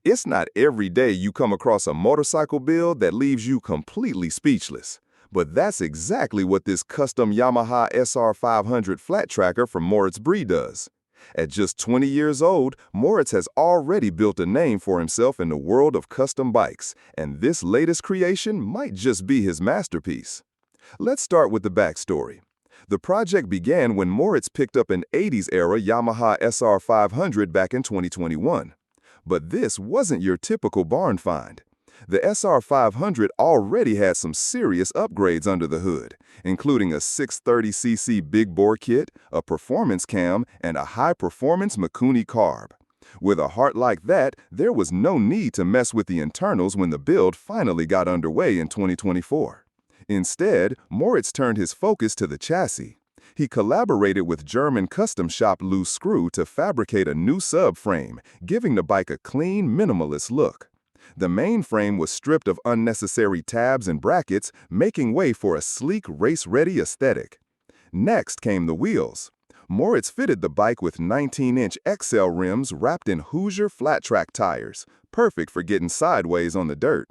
It's not every day you come across a motorcycle build that leaves you completely speechless. But that's exactly what this custom Yamaha SR500 flat tracker from Moritz Bree does. At just 20 years old, Moritz has already built a name for himself in the world of custom bikes, and this latest creation might just be his masterpiece. Let's start with the backstory. The project began when Moritz picked up an 80s-era Yamaha SR500 back in 2021. But this wasn't your typical barn find. The SR500 already had some serious upgrades under the hood, including a 630cc big bore kit, a performance cam, and a high-performance Mikuni carb. With a heart like that, there was no need to mess with the internals when the build finally got underway in 2024. Instead, Moritz turned his focus to the chassis. He collaborated with German custom shop Loose Screw to fabricate a new subframe, giving the bike a clean, minimalist look. The main frame was stripped of unnecessary tabs and brackets, making way for a sleek, race-ready aesthetic. Next came the wheels. Moritz fitted the bike with 19-inch XL rims wrapped in Hoosier flat-track tires, perfect for getting sideways on the dirt.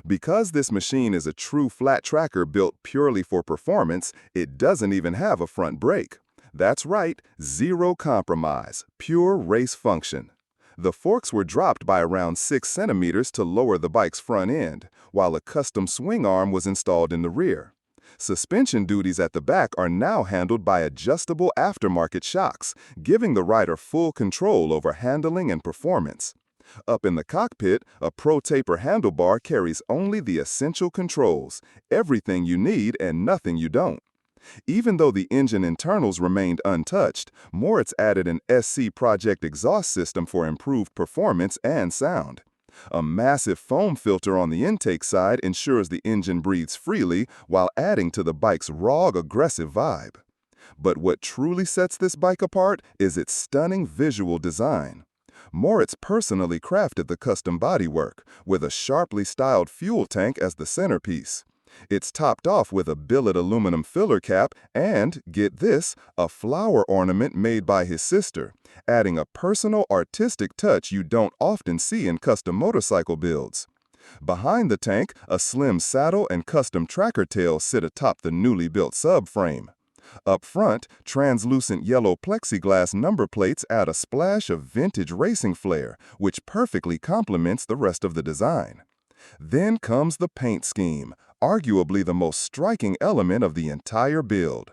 Because this machine is a true flat tracker built purely for performance, it doesn't even have a front brake. That's right, zero compromise, pure race function. The forks were dropped by around 6 centimeters to lower the bike's front end, while a custom swing arm was installed in the rear. Suspension duties at the back are now handled by adjustable aftermarket shocks, giving the rider full control over handling and performance. Up in the cockpit, a Pro Taper handlebar carries only the essential controls, everything you need and nothing you don't. Even though the engine internals remained untouched, Moritz added an SC Project exhaust system for improved performance and sound. A massive foam filter on the intake side ensures the engine breathes freely while adding to the bike's raw, aggressive vibe. But what truly sets this bike apart is its stunning visual design. Moritz personally crafted the custom bodywork, with a sharply styled fuel tank as the centerpiece. It's topped off with a billet aluminum filler cap and, get this, a flower ornament made by his sister, adding a personal artistic touch you don't often see in custom motorcycle builds. Behind the tank, a slim saddle and custom tracker tail sit atop the newly built subframe. Up front, translucent yellow plexiglass number plates add a splash of vintage racing flair, which perfectly complements the rest of the design. Then comes the paint scheme, arguably the most striking element of the entire build.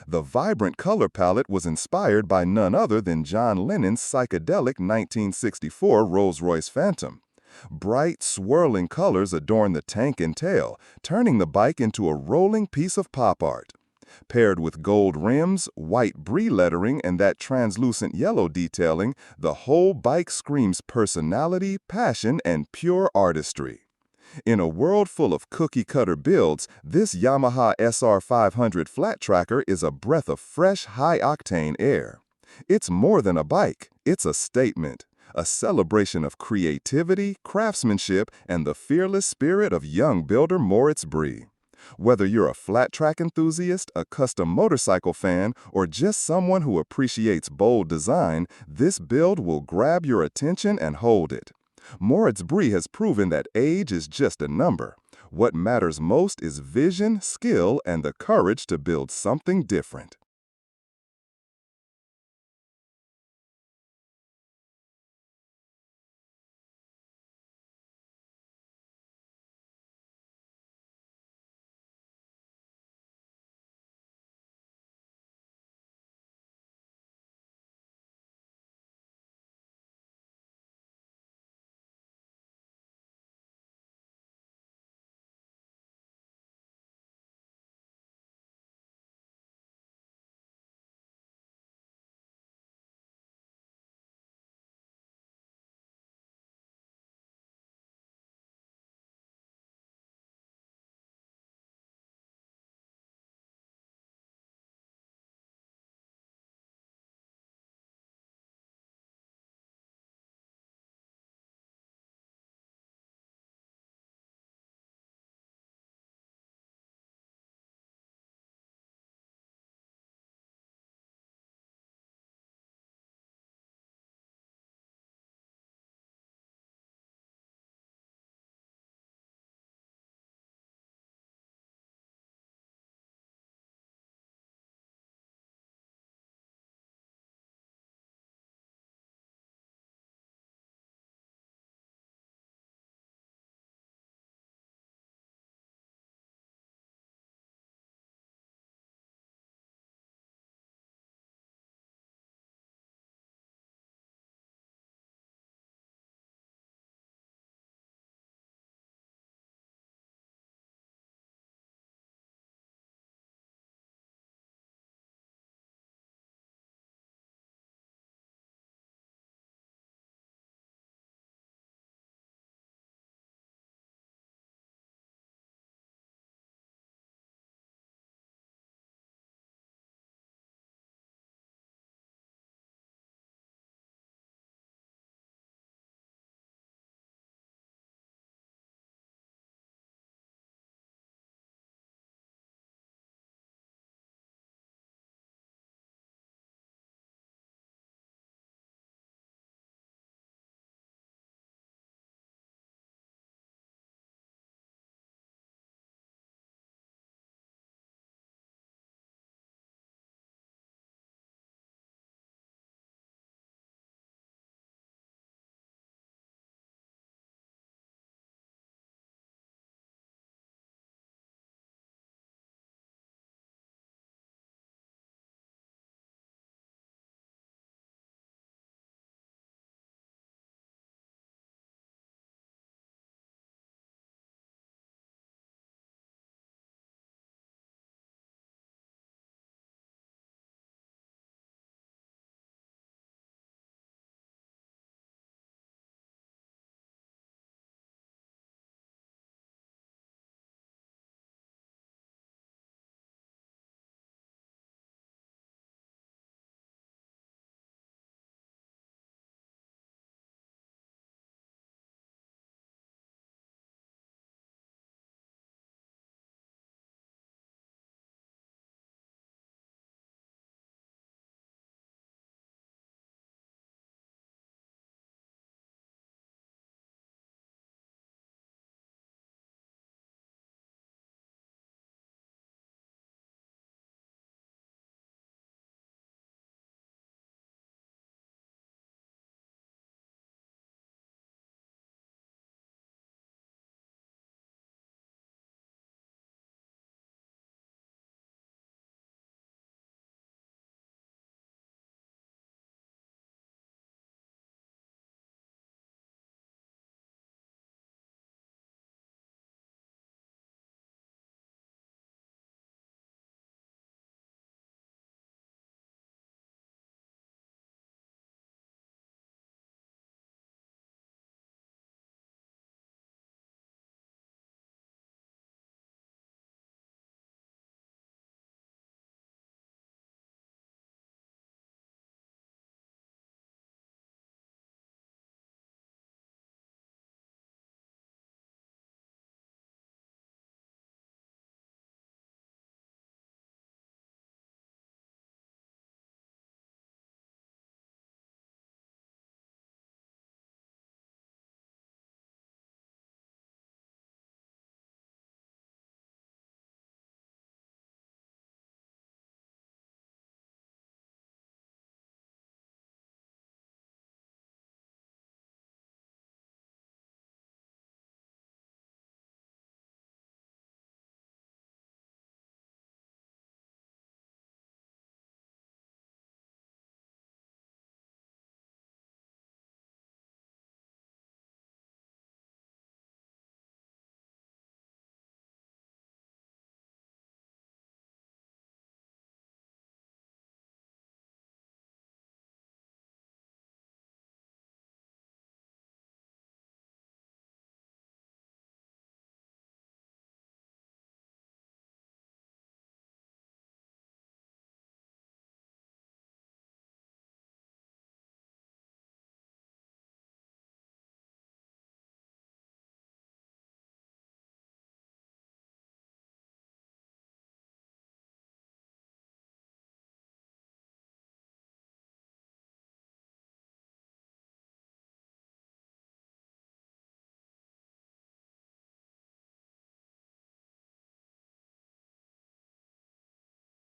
The vibrant color palette was inspired by none other than John Lennon's psychedelic 1964 Rolls-Royce Phantom. Bright, swirling colors adorn the tank and tail, turning the bike into a rolling piece of pop art. Paired with gold rims, white Bree lettering, and that translucent yellow detailing, the whole bike screams personality, passion, and pure artistry. In a world full of cookie-cutter builds, this Yamaha SR500 flat tracker is a breath of fresh, high-octane air. It's more than a bike, it's a statement, a celebration of creativity, craftsmanship, and the fearless spirit of young builder Moritz Bree. Whether you're a flat track enthusiast, a custom motorcycle fan, or just someone who appreciates bold design, this build will grab your attention and hold it. Moritz Bree has proven that age is just a number. What matters most is vision, skill, and the courage to build something different.